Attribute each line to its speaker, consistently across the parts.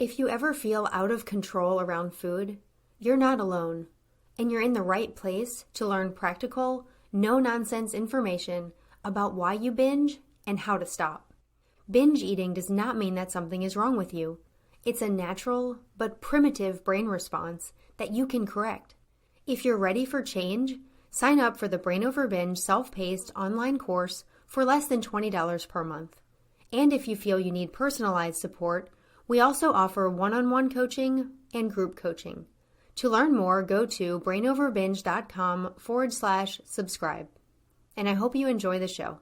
Speaker 1: If you ever feel out of control around food, you're not alone, and you're in the right place to learn practical, no-nonsense information about why you binge and how to stop. Binge eating does not mean that something is wrong with you. It's a natural but primitive brain response that you can correct. If you're ready for change, sign up for the Brain Over Binge self-paced online course for less than $20 per month. And if you feel you need personalized support, we also offer one-on-one coaching and group coaching. To learn more, go to brainoverbinge.com/subscribe. And I hope you enjoy the show.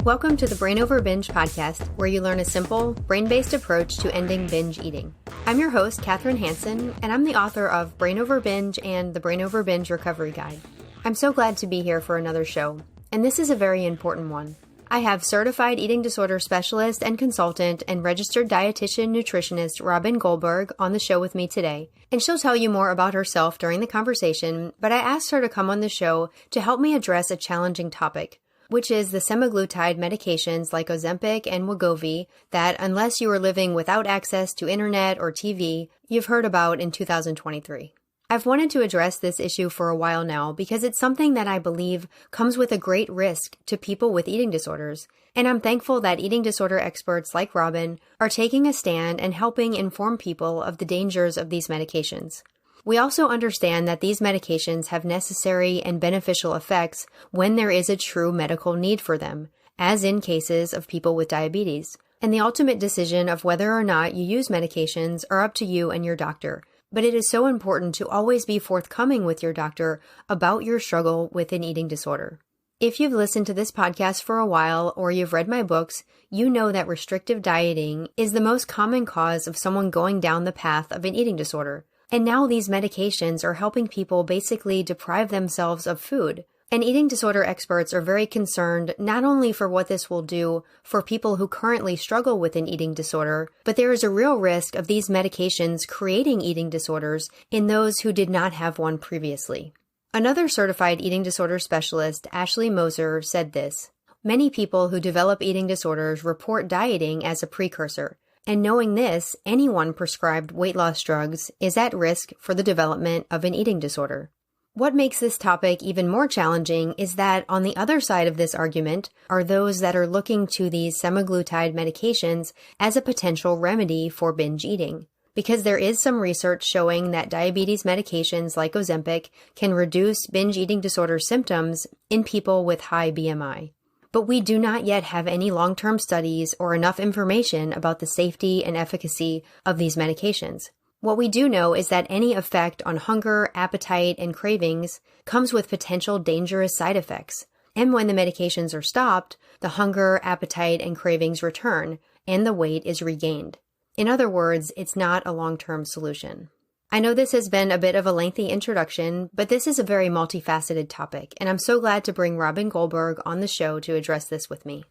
Speaker 1: Welcome to the Brain Over Binge podcast, where you learn a simple, brain-based approach to ending binge eating. I'm your host, Kathryn Hansen, and I'm the author of Brain Over Binge and the Brain Over Binge Recovery Guide. I'm so glad to be here for another show, and this is a very important one. I have certified eating disorder specialist and consultant and registered dietitian nutritionist Robyn Goldberg on the show with me today, and she'll tell you more about herself during the conversation, but I asked her to come on the show to help me address a challenging topic, which is the semaglutide medications like Ozempic and Wegovy that, unless you are living without access to internet or TV, you've heard about in 2023. I've wanted to address this issue for a while now because it's something that I believe comes with a great risk to people with eating disorders, and I'm thankful that eating disorder experts like Robyn are taking a stand and helping inform people of the dangers of these medications. We also understand that these medications have necessary and beneficial effects when there is a true medical need for them, as in cases of people with diabetes. And the ultimate decision of whether or not you use medications are up to you and your doctor. But it is so important to always be forthcoming with your doctor about your struggle with an eating disorder. If you've listened to this podcast for a while or you've read my books, you know that restrictive dieting is the most common cause of someone going down the path of an eating disorder. And now these medications are helping people basically deprive themselves of food. And eating disorder experts are very concerned not only for what this will do for people who currently struggle with an eating disorder, but there is a real risk of these medications creating eating disorders in those who did not have one previously. Another certified eating disorder specialist, Ashley Moser, said this: "Many people who develop eating disorders report dieting as a precursor. And knowing this, anyone prescribed weight loss drugs is at risk for the development of an eating disorder." What makes this topic even more challenging is that on the other side of this argument are those that are looking to these semaglutide medications as a potential remedy for binge eating. Because there is some research showing that diabetes medications like Ozempic can reduce binge eating disorder symptoms in people with high BMI. But we do not yet have any long-term studies or enough information about the safety and efficacy of these medications. What we do know is that any effect on hunger, appetite, and cravings comes with potential dangerous side effects. And when the medications are stopped, the hunger, appetite, and cravings return, and the weight is regained. In other words, it's not a long-term solution. I know this has been a bit of a lengthy introduction, but this is a very multifaceted topic, and I'm so glad to bring Robyn Goldberg on the show to address this with me.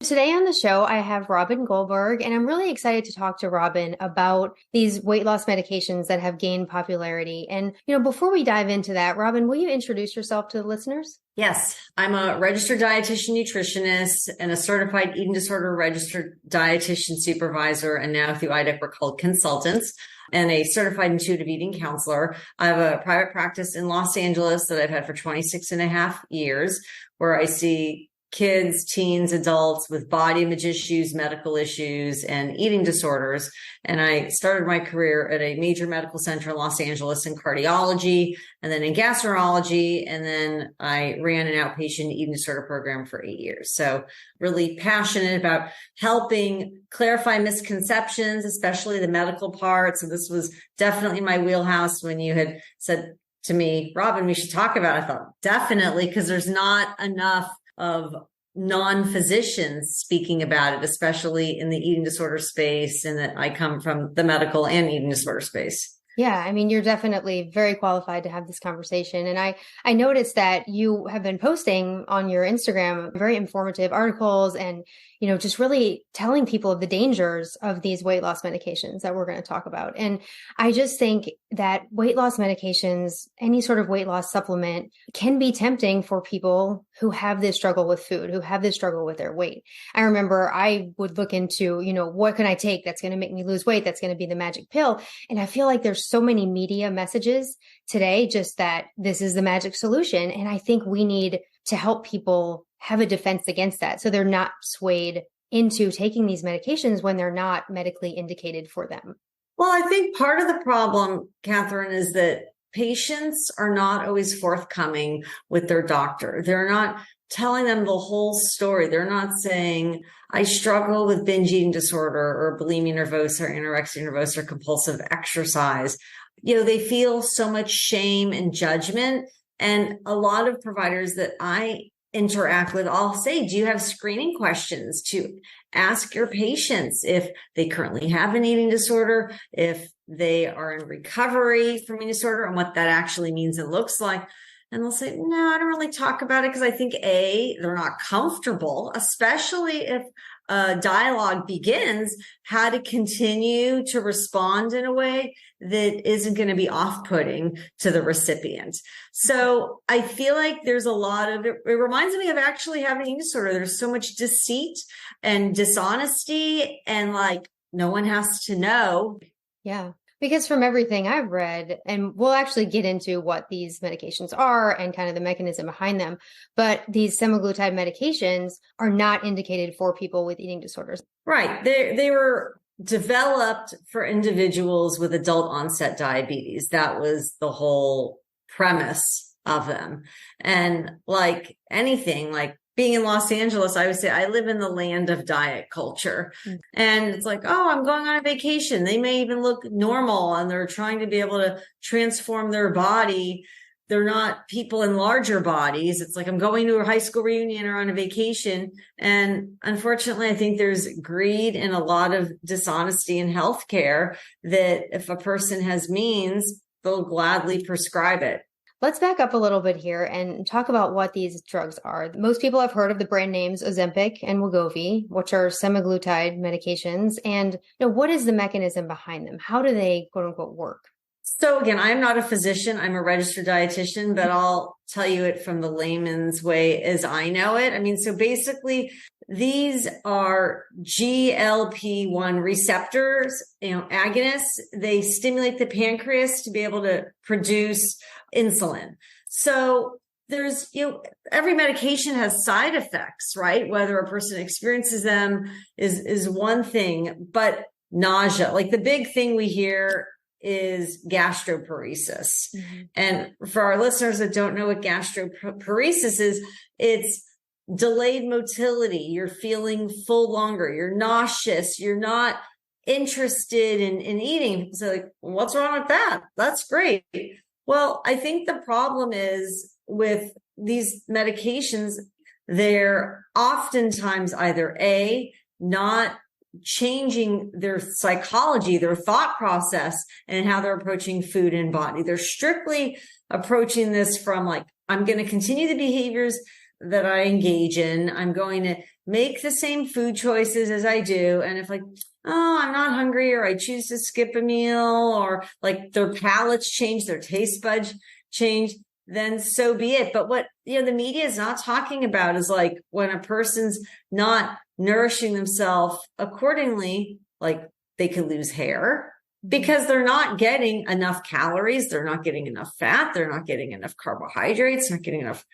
Speaker 1: Today on the show, I have Robyn Goldberg, and I'm really excited to talk to Robyn about these weight loss medications that have gained popularity. And, before we dive into that, Robyn, will you introduce yourself to the listeners?
Speaker 2: Yes, I'm a registered dietitian nutritionist and a certified eating disorder registered dietitian supervisor. And now through IDEC, we're called consultants, and a certified intuitive eating counselor. I have a private practice in Los Angeles that I've had for 26 and a half years, where I see kids, teens, adults with body image issues, medical issues, and eating disorders. And I started my career at a major medical center in Los Angeles in cardiology, and then in gastroenterology. And then I ran an outpatient eating disorder program for 8 years. So really passionate about helping clarify misconceptions, especially the medical part. So this was definitely my wheelhouse. When you had said to me, Robyn, we should talk about it, I thought definitely, because there's not enough of non-physicians speaking about it, especially in the eating disorder space, and that I come from the medical and eating disorder space.
Speaker 1: Yeah, I mean, you're definitely very qualified to have this conversation. And I noticed that you have been posting on your Instagram very informative articles and, just really telling people of the dangers of these weight loss medications that we're going to talk about. And I just think that weight loss medications, any sort of weight loss supplement can be tempting for people who have this struggle with food, who have this struggle with their weight. I remember I would look into, what can I take that's going to make me lose weight? That's going to be the magic pill. And I feel like there's so many media messages today, just that this is the magic solution. And I think we need to help people have a defense against that, so they're not swayed into taking these medications when they're not medically indicated for them.
Speaker 2: Well, I think part of the problem, Kathryn, is that patients are not always forthcoming with their doctor. They're not telling them the whole story. They're not saying, I struggle with binge eating disorder or bulimia nervosa or anorexia nervosa or compulsive exercise. They feel so much shame and judgment. And a lot of providers that I interact with, I'll say, do you have screening questions to ask your patients if they currently have an eating disorder, if they are in recovery from eating disorder, and what that actually means and looks like? And they'll say, no, I don't really talk about it because I think they're not comfortable, especially if a dialogue begins, how to continue to respond in a way that isn't going to be off-putting to the recipient. So I feel like there's a lot of, it reminds me of actually having an eating disorder. There's so much deceit and dishonesty, and no one has to know.
Speaker 1: Yeah. Because from everything I've read, and we'll actually get into what these medications are and kind of the mechanism behind them, but these semaglutide medications are not indicated for people with eating disorders.
Speaker 2: Right. They were developed for individuals with adult onset diabetes. That was the whole premise of them. And like anything, like being in Los Angeles, I would say I live in the land of diet culture. And it's like, oh, I'm going on a vacation. They may even look normal and they're trying to be able to transform their body. They're not people in larger bodies. It's like, I'm going to a high school reunion or on a vacation. And unfortunately, I think there's greed and a lot of dishonesty in healthcare that if a person has means, they'll gladly prescribe it.
Speaker 1: Let's back up a little bit here and talk about what these drugs are. Most people have heard of the brand names Ozempic and Wegovy, which are semaglutide medications. And what is the mechanism behind them? How do they, quote unquote, work?
Speaker 2: So again, I'm not a physician. I'm a registered dietitian, but I'll tell you it from the layman's way as I know it. I mean, so basically these are GLP-1 receptors, agonists. They stimulate the pancreas to be able to produce insulin. So there's, every medication has side effects, right? Whether a person experiences them is one thing, but nausea, like the big thing we hear is gastroparesis. Mm-hmm. And for our listeners that don't know what gastroparesis is, it's delayed motility. You're feeling full longer. You're nauseous. You're not interested in eating. So like, what's wrong with that? That's great. Well, I think the problem is with these medications, they're oftentimes either not changing their psychology, their thought process, and how they're approaching food and body. They're strictly approaching this from like, I'm going to continue the behaviors that I engage in. I'm going to make the same food choices as I do. And if like, oh, I'm not hungry, or I choose to skip a meal, or like their palates change, their taste buds change, then so be it. But what, the media is not talking about is like when a person's not nourishing themselves accordingly, like they could lose hair because they're not getting enough calories. They're not getting enough fat. They're not getting enough carbohydrates, not getting enough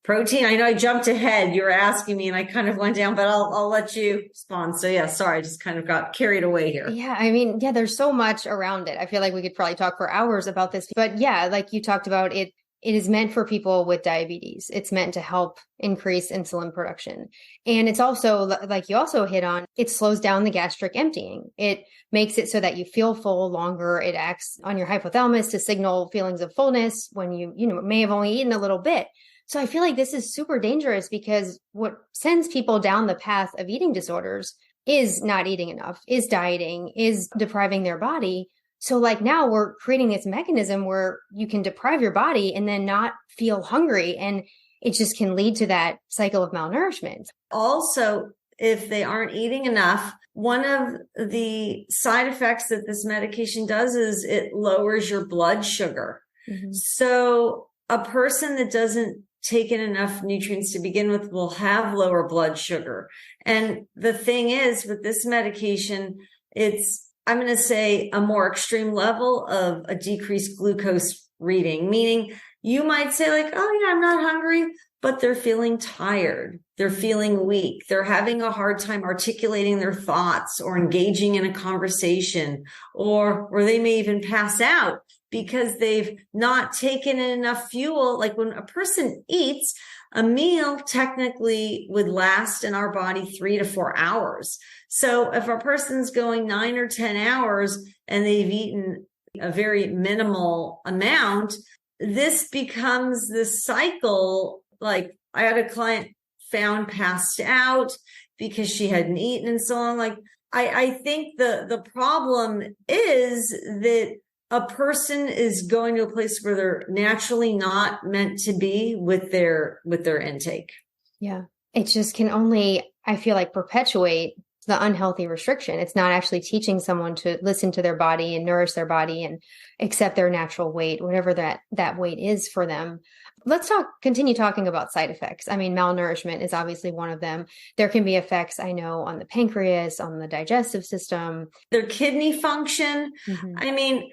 Speaker 2: protein. I know I jumped ahead. You were asking me and I kind of went down, but I'll let you respond. So yeah, sorry. I just kind of got carried away here.
Speaker 1: Yeah. I mean, yeah, there's so much around it. I feel like we could probably talk for hours about this, but yeah, like you talked about it. It is meant for people with diabetes. It's meant to help increase insulin production. And it's also, like you also hit on, it slows down the gastric emptying. It makes it so that you feel full longer. It acts on your hypothalamus to signal feelings of fullness when you may have only eaten a little bit. So I feel like this is super dangerous because what sends people down the path of eating disorders is not eating enough, is dieting, is depriving their body. So like now we're creating this mechanism where you can deprive your body and then not feel hungry. And it just can lead to that cycle of malnourishment.
Speaker 2: Also, if they aren't eating enough, one of the side effects that this medication does is it lowers your blood sugar.
Speaker 1: Mm-hmm.
Speaker 2: So a person that doesn't take in enough nutrients to begin with will have lower blood sugar. And the thing is, with this medication, it's, I'm going to say, a more extreme level of a decreased glucose reading, meaning you might say like, oh yeah, I'm not hungry, but they're feeling tired. They're feeling weak. They're having a hard time articulating their thoughts or engaging in a conversation, or they may even pass out because they've not taken in enough fuel. Like when a person eats, a meal technically would last in our body 3 to 4 hours. So if a person's going 9 or 10 hours and they've eaten a very minimal amount, this becomes this cycle. Like I had a client found passed out because she hadn't eaten and so on. Like I think the problem is that a person is going to a place where they're naturally not meant to be with their intake.
Speaker 1: Yeah. It just can only, I feel like, perpetuate the unhealthy restriction. It's not actually teaching someone to listen to their body and nourish their body and accept their natural weight, whatever that weight is for them. Let's continue talking about side effects. I mean, malnourishment is obviously one of them. There can be effects, I know, on the pancreas, on the digestive system.
Speaker 2: Their kidney function. Mm-hmm. I mean,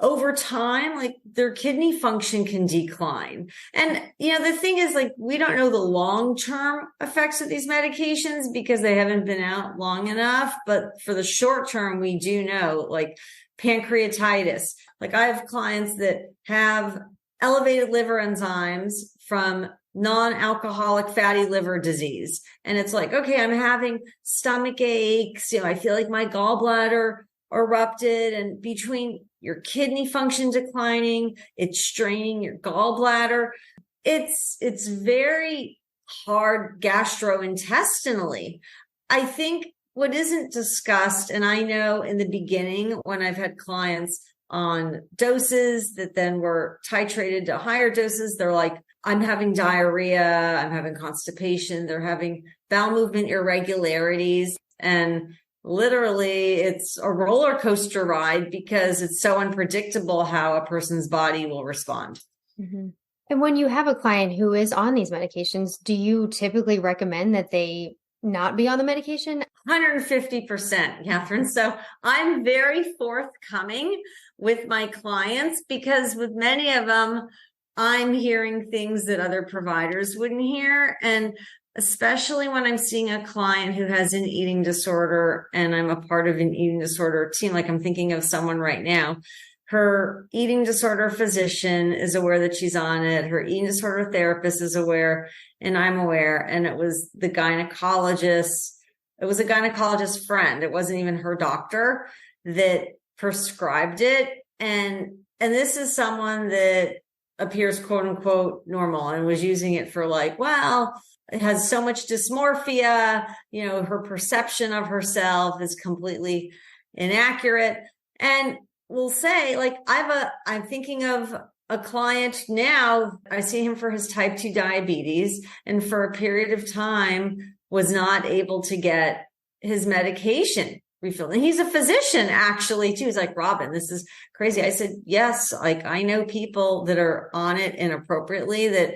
Speaker 2: over time, like their kidney function can decline. And, the thing is, like, we don't know the long-term effects of these medications because they haven't been out long enough. But for the short term, we do know, like pancreatitis. Like I have clients that have elevated liver enzymes from non-alcoholic fatty liver disease. And it's like, okay, I'm having stomach aches. I feel like my gallbladder erupted, and between your kidney function declining, it's straining your gallbladder. It's very hard gastrointestinally. I think what isn't discussed, and I know in the beginning when I've had clients on doses that then were titrated to higher doses, they're like, I'm having diarrhea, I'm having constipation, they're having bowel movement irregularities, and literally it's a roller coaster ride because it's so unpredictable how a person's body will respond.
Speaker 1: Mm-hmm. And when you have a client who is on these medications, do you typically recommend that they not be on the medication?
Speaker 2: 150%, Kathryn. So I'm very forthcoming with my clients because with many of them, I'm hearing things that other providers wouldn't hear. And especially when I'm seeing a client who has an eating disorder and I'm a part of an eating disorder team, like I'm thinking of someone right now, her eating disorder physician is aware that she's on it. Her eating disorder therapist is aware, and I'm aware. And it was the gynecologist. It was a gynecologist friend. It wasn't even her doctor that prescribed it. And this is someone that appears quote unquote normal and was using it for like, well, it has so much dysmorphia, her perception of herself is completely inaccurate. And we'll say, like, I'm thinking of a client now, I see him for his type 2 diabetes, and for a period of time was not able to get his medication refilled. And he's a physician actually too. He's like, Robyn, this is crazy. I said, yes, like I know people that are on it inappropriately that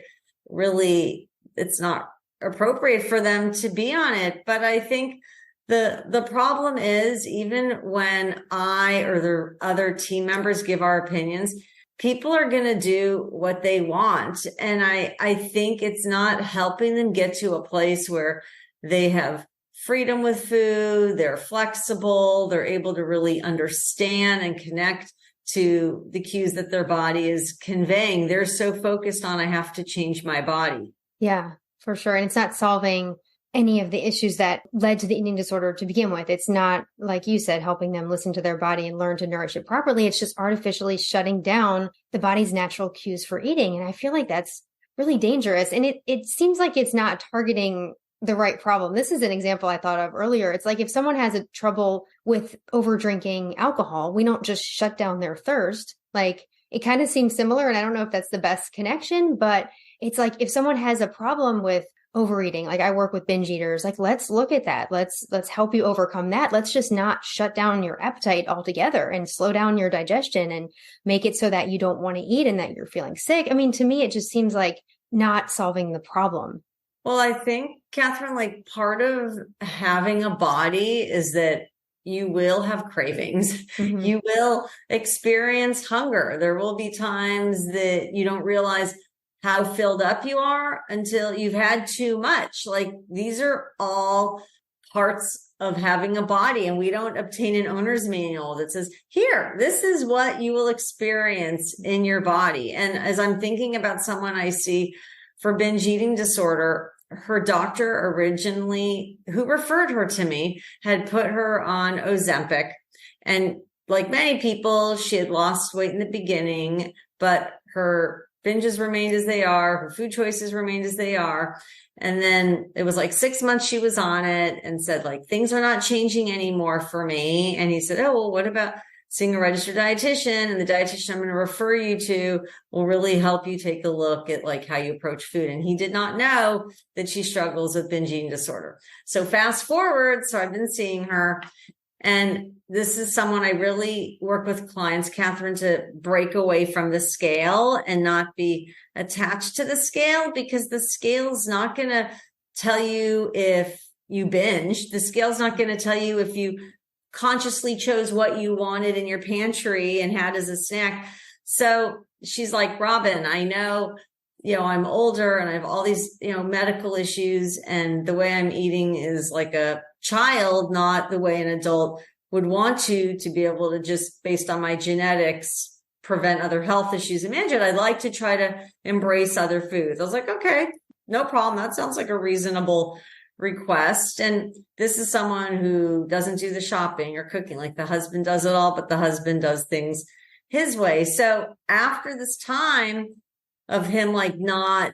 Speaker 2: really it's not appropriate for them to be on it. But I think the problem is, even when I or the other team members give our opinions, people are going to do what they want. And I think it's not helping them get to a place where they have freedom with food, they're flexible, they're able to really understand and connect to the cues that their body is conveying. They're so focused on, I have to change my body.
Speaker 1: Yeah, for sure. And it's not solving any of the issues that led to the eating disorder to begin with. It's not, like you said, helping them listen to their body and learn to nourish it properly. It's just artificially shutting down the body's natural cues for eating. And I feel like that's really dangerous. And it seems like it's not targeting the right problem. This is an example I thought of earlier. It's like if someone has a trouble with over drinking alcohol, we don't just shut down their thirst. Like it kind of seems similar. And I don't know if that's the best connection, but it's like if someone has a problem with overeating, like I work with binge eaters, like let's look at that. Let's help you overcome that. Let's just not shut down your appetite altogether and slow down your digestion and make it so that you don't want to eat and that you're feeling sick. I mean, to me, it just seems like not solving the problem.
Speaker 2: Well, I think, Kathryn, like part of having a body is that you will have cravings.
Speaker 1: Mm-hmm.
Speaker 2: You will experience hunger. There will be times that you don't realize how filled up you are until you've had too much. Like these are all parts of having a body, and we don't obtain an owner's manual that says, here, this is what you will experience in your body. And as I'm thinking about someone I see for binge eating disorder, her doctor originally, who referred her to me, had put her on Ozempic. And like many people, she had lost weight in the beginning, but her binges remained as they are. Her food choices remained as they are. And then it was like 6 months she was on it and said, like, things are not changing anymore for me. And he said, oh, well, what about seeing a registered dietitian? And the dietitian I'm going to refer you to will really help you take a look at like how you approach food. And he did not know that she struggles with binge eating disorder. So fast forward. So I've been seeing her. And this is someone I really work with clients, Kathryn, to break away from the scale and not be attached to the scale, because the scale is not going to tell you if you binge. The scale is not going to tell you if you consciously chose what you wanted in your pantry and had as a snack. So she's like, Robyn, I know, I'm older and I have all these, medical issues, and the way I'm eating is like a child, not the way an adult would want to be able to just based on my genetics, prevent other health issues and manage it. I'd like to try to embrace other foods. I was like, okay, no problem. That sounds like a reasonable request. And this is someone who doesn't do the shopping or cooking. Like the husband does it all, but the husband does things his way. So after this time of him, like not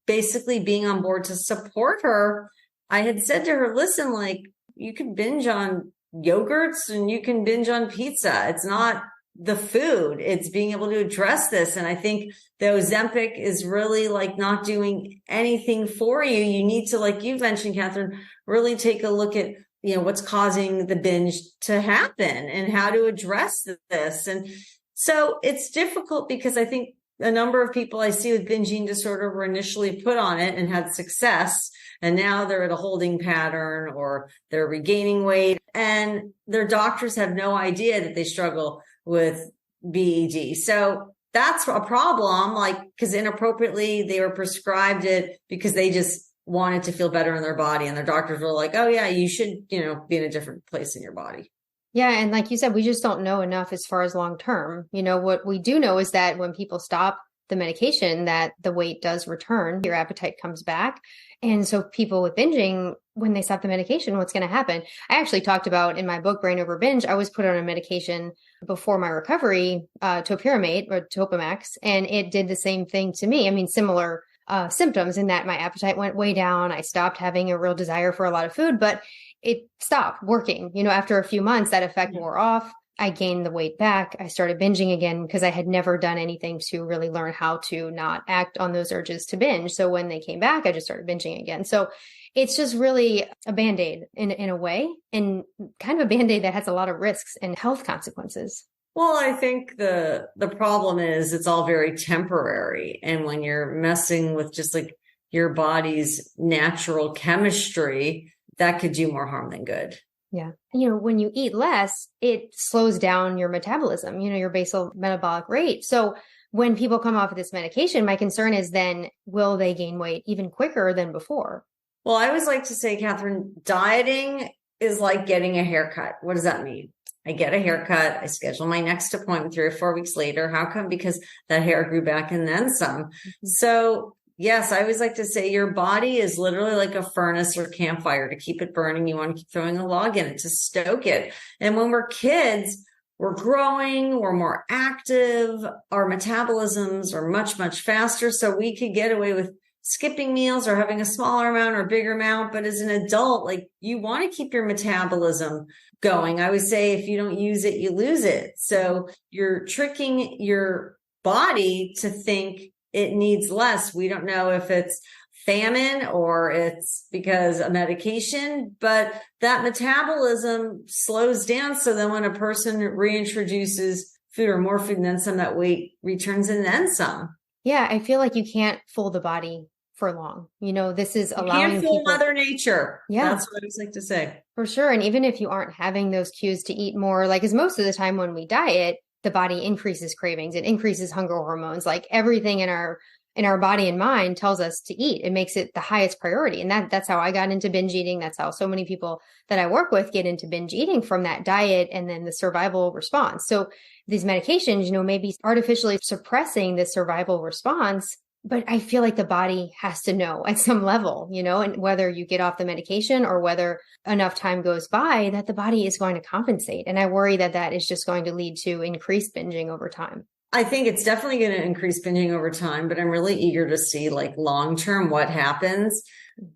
Speaker 2: basically being on board to support her, I had said to her, listen, like you can binge on yogurts and you can binge on pizza. It's not the food. It's being able to address this. And I think the Ozempic is really like not doing anything for you. You need to, like you mentioned, Kathryn, really take a look at, what's causing the binge to happen and how to address this. And so it's difficult because I think a number of people I see with binge eating disorder were initially put on it and had success. And now they're at a holding pattern or they're regaining weight, and their doctors have no idea that they struggle with BED. So that's a problem, like, because inappropriately they were prescribed it because they just wanted to feel better in their body. And their doctors were like, oh yeah, you should, be in a different place in your body.
Speaker 1: Yeah. And like you said, we just don't know enough as far as long term. What we do know is that when people stop the medication, that the weight does return, your appetite comes back. And so people with binging, when they stop the medication, what's going to happen? I actually talked about in my book, Brain Over Binge, I was put on a medication before my recovery, topiramate or Topamax, and it did the same thing to me. I mean, similar symptoms in that my appetite went way down. I stopped having a real desire for a lot of food, but it stopped working. After a few months, that effect wore off. I gained the weight back. I started binging again because I had never done anything to really learn how to not act on those urges to binge. So when they came back, I just started binging again. So it's just really a Band-Aid in a way, and kind of a Band-Aid that has a lot of risks and health consequences.
Speaker 2: Well, I think the problem is it's all very temporary. And when you're messing with just like your body's natural chemistry, that could do more harm than good.
Speaker 1: Yeah. When you eat less, it slows down your metabolism, your basal metabolic rate. So when people come off of this medication, my concern is then will they gain weight even quicker than before?
Speaker 2: Well, I always like to say, Kathryn, dieting is like getting a haircut. What does that mean? I get a haircut. I schedule my next appointment 3 or 4 weeks later. How come? Because that hair grew back and then some. Mm-hmm. So yes, I always like to say your body is literally like a furnace or campfire. To keep it burning, you want to keep throwing a log in it to stoke it. And when we're kids, we're growing, we're more active, our metabolisms are much, much faster. So we could get away with skipping meals or having a smaller amount or a bigger amount. But as an adult, like you want to keep your metabolism going. I would say if you don't use it, you lose it. So you're tricking your body to think it needs less. We don't know if it's famine or it's because of medication, but that metabolism slows down. So then when a person reintroduces food or more food and then some, that weight returns and then some.
Speaker 1: Yeah, I feel like you can't fool the body for long. This is allowing
Speaker 2: you can't fool
Speaker 1: people.
Speaker 2: Mother Nature.
Speaker 1: Yeah,
Speaker 2: that's what I always like to say.
Speaker 1: For sure. And even if you aren't having those cues to eat more, like, because most of the time when we diet, the body increases cravings, it increases hunger hormones, like everything in our body and mind tells us to eat. It makes it the highest priority. And that's how I got into binge eating. That's how so many people that I work with get into binge eating, from that diet and then the survival response. So these medications, maybe artificially suppressing the survival response, but I feel like the body has to know at some level, and whether you get off the medication or whether enough time goes by, that the body is going to compensate. And I worry that that is just going to lead to increased binging over time.
Speaker 2: I think it's definitely going to increase binging over time, but I'm really eager to see like long-term what happens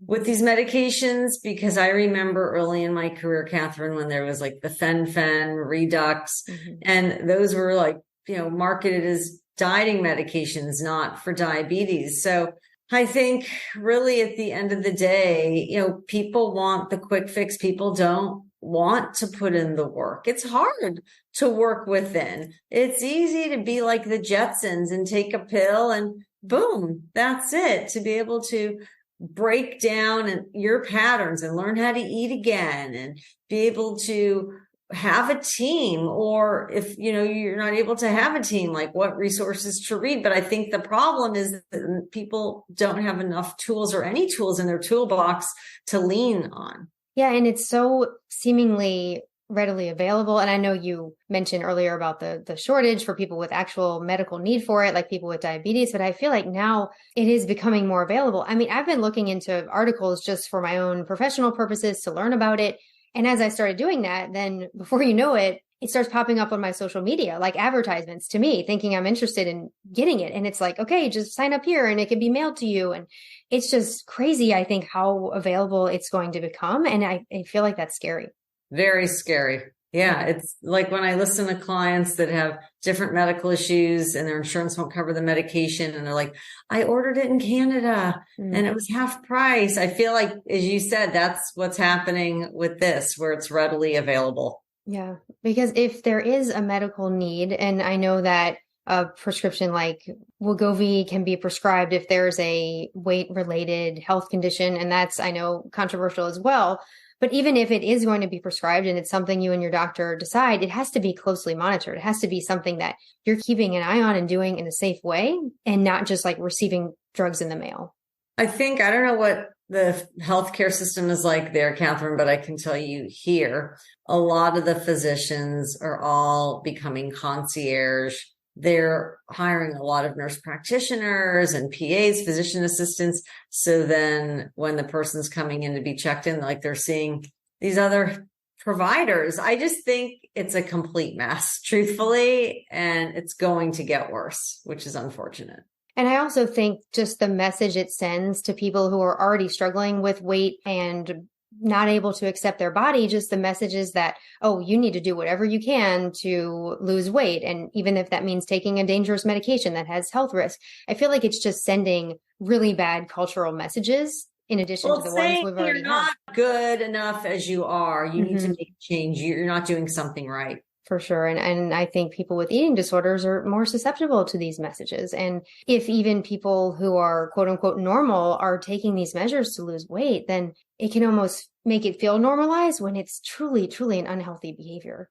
Speaker 2: with these medications, because I remember early in my career, Kathryn, when there was like the fen-phen, Redux, and those were like, marketed as dieting medications, not for diabetes. So I think really at the end of the day, people want the quick fix. People don't want to put in the work. It's hard to work within. It's easy to be like the Jetsons and take a pill and boom, that's it. To be able to break down your patterns and learn how to eat again and be able to have a team, or if you're not able to have a team, like what resources to read. But I think the problem is that people don't have enough tools or any tools in their toolbox to lean on.
Speaker 1: Yeah, and it's so seemingly readily available. And I know you mentioned earlier about the shortage for people with actual medical need for it, like people with diabetes, but I feel like now it is becoming more available. I mean, I've been looking into articles just for my own professional purposes to learn about it. And as I started doing that, then before you know it, it starts popping up on my social media, like advertisements to me, thinking I'm interested in getting it. And it's like, okay, just sign up here and it can be mailed to you. And it's just crazy, I think, how available it's going to become. And I feel like that's scary.
Speaker 2: Very scary. Yeah. It's like when I listen to clients that have different medical issues and their insurance won't cover the medication. And they're like, I ordered it in Canada and it was half price. I feel like, as you said, that's what's happening with this, where it's readily available.
Speaker 1: Yeah, because if there is a medical need, and I know that a prescription like Wegovy can be prescribed if there's a weight-related health condition, and that's, I know, controversial as well. But even if it is going to be prescribed and it's something you and your doctor decide, it has to be closely monitored. It has to be something that you're keeping an eye on and doing in a safe way, and not just like receiving drugs in the mail.
Speaker 2: I don't know what the healthcare system is like there, Kathryn, but I can tell you here, a lot of the physicians are all becoming concierge. They're hiring a lot of nurse practitioners and PAs, physician assistants. So then when the person's coming in to be checked in, like they're seeing these other providers. I just think it's a complete mess, truthfully, and it's going to get worse, which is unfortunate.
Speaker 1: And I also think just the message it sends to people who are already struggling with weight and not able to accept their body, just the message is that, oh, you need to do whatever you can to lose weight. And even if that means taking a dangerous medication that has health risks, I feel like it's just sending really bad cultural messages in addition to the ones we've already
Speaker 2: had. You're not good enough as you are. You need to make change. You're not doing something right.
Speaker 1: For sure. And I think people with eating disorders are more susceptible to these messages. And if even people who are quote unquote normal are taking these measures to lose weight, then it can almost make it feel normalized when it's truly, truly an unhealthy behavior.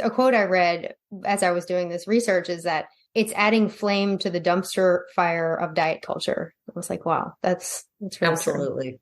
Speaker 1: A quote I read as I was doing this research is that it's adding flame to the dumpster fire of diet culture. I was like, wow, that's really
Speaker 2: absolutely
Speaker 1: true.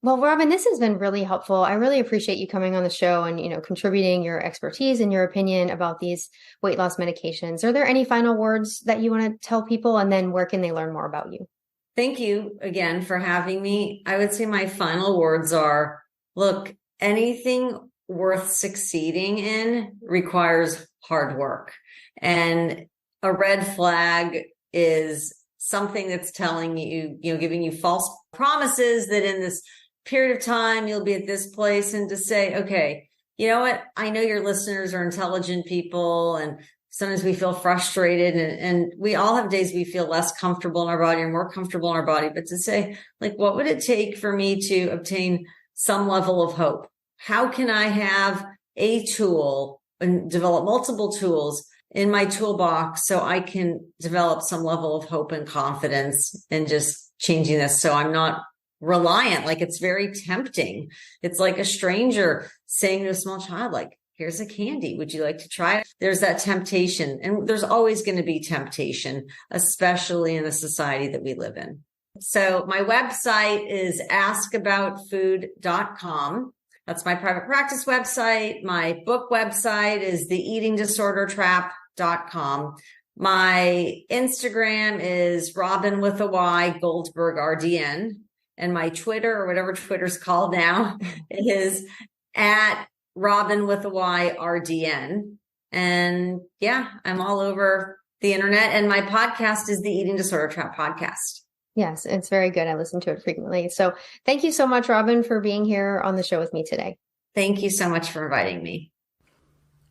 Speaker 1: Well, Robyn, this has been really helpful. I really appreciate you coming on the show and, contributing your expertise and your opinion about these weight loss medications. Are there any final words that you want to tell people? And then where can they learn more about you?
Speaker 2: Thank you again for having me. I would say my final words are, look, anything worth succeeding in requires hard work. And a red flag is something that's telling you, giving you false promises that in this period of time, you'll be at this place, and to say, okay, you know what? I know your listeners are intelligent people, and sometimes we feel frustrated, and we all have days we feel less comfortable in our body or more comfortable in our body. But to say, like, what would it take for me to obtain some level of hope? How can I have a tool and develop multiple tools in my toolbox so I can develop some level of hope and confidence in just changing this, so I'm not reliant? Like, it's very tempting. It's like a stranger saying to a small child, like, here's a candy. Would you like to try it? There's that temptation. And there's always going to be temptation, especially in the society that we live in. So my website is askaboutfood.com. That's my private practice website. My book website is theeatingdisordertrap.com. My Instagram is Robyn with a Y, Goldberg RDN. And my Twitter, or whatever Twitter's called now, is at Robyn with a Y RDN. And yeah, I'm all over the internet. And my podcast is the Eating Disorder Trap podcast.
Speaker 1: Yes, it's very good. I listen to it frequently. So thank you so much, Robyn, for being here on the show with me today.
Speaker 2: Thank you so much for inviting me.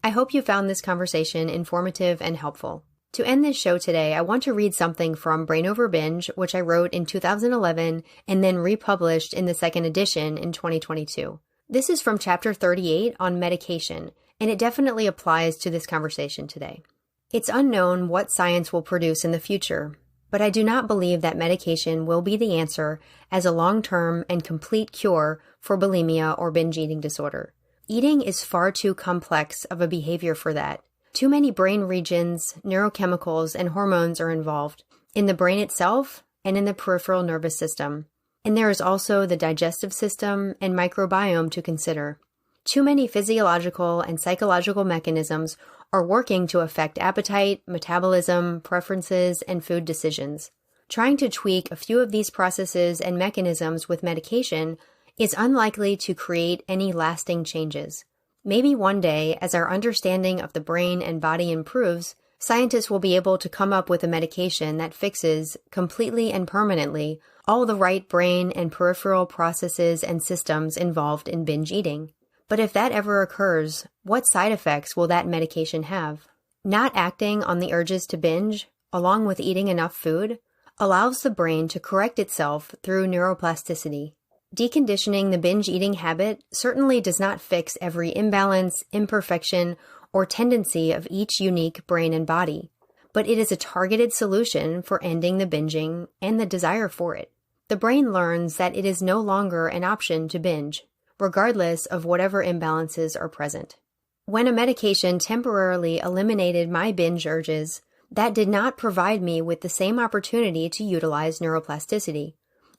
Speaker 1: I hope you found this conversation informative and helpful. To end this show today, I want to read something from Brain Over Binge, which I wrote in 2011 and then republished in the second edition in 2022. This is from chapter 38 on medication, and it definitely applies to this conversation today. It's unknown what science will produce in the future, but I do not believe that medication will be the answer as a long-term and complete cure for bulimia or binge eating disorder. Eating is far too complex of a behavior for that. Too many brain regions, neurochemicals, and hormones are involved in the brain itself and in the peripheral nervous system. And there is also the digestive system and microbiome to consider. Too many physiological and psychological mechanisms are working to affect appetite, metabolism, preferences, and food decisions. Trying to tweak a few of these processes and mechanisms with medication is unlikely to create any lasting changes. Maybe one day, as our understanding of the brain and body improves, scientists will be able to come up with a medication that fixes, completely and permanently, all the right brain and peripheral processes and systems involved in binge eating. But if that ever occurs, what side effects will that medication have? Not acting on the urges to binge, along with eating enough food, allows the brain to correct itself through neuroplasticity. Deconditioning the binge eating habit certainly does not fix every imbalance, imperfection, or tendency of each unique brain and body, but it is a targeted solution for ending the binging and the desire for it. The brain learns that it is no longer an option to binge, regardless of whatever imbalances are present. When a medication temporarily eliminated my binge urges, that did not provide me with the same opportunity to utilize neuroplasticity.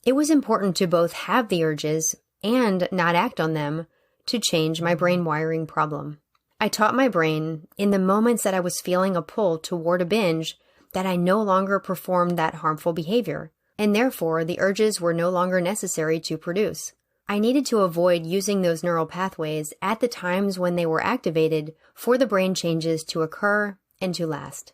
Speaker 1: It was important to both have the urges and not act on them to change my brain wiring problem. I taught my brain, in the moments that I was feeling a pull toward a binge, that I no longer performed that harmful behavior, and therefore the urges were no longer necessary to produce. I needed to avoid using those neural pathways at the times when they were activated for the brain changes to occur and to last.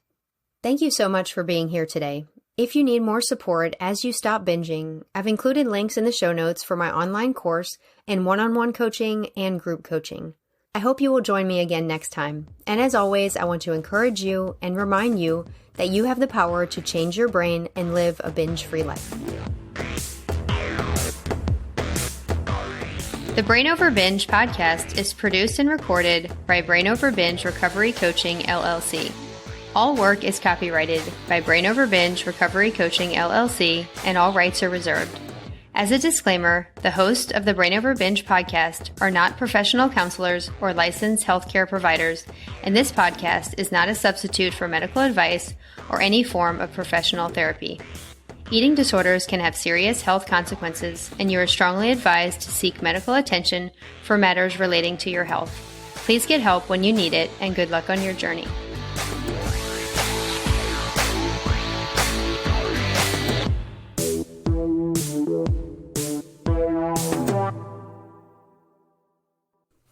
Speaker 1: Thank you so much for being here today. If you need more support as you stop binging, I've included links in the show notes for my online course and one-on-one coaching and group coaching. I hope you will join me again next time. And as always, I want to encourage you and remind you that you have the power to change your brain and live a binge-free life. The Brain Over Binge podcast is produced and recorded by Brain Over Binge Recovery Coaching, LLC. All work is copyrighted by Brain Over Binge Recovery Coaching, LLC, and all rights are reserved. As a disclaimer, the hosts of the Brain Over Binge podcast are not professional counselors or licensed healthcare providers, and this podcast is not a substitute for medical advice or any form of professional therapy. Eating disorders can have serious health consequences, and you are strongly advised to seek medical attention for matters relating to your health. Please get help when you need it, and good luck on your journey.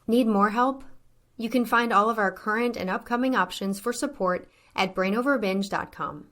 Speaker 1: Need more help? You can find all of our current and upcoming options for support at brainoverbinge.com.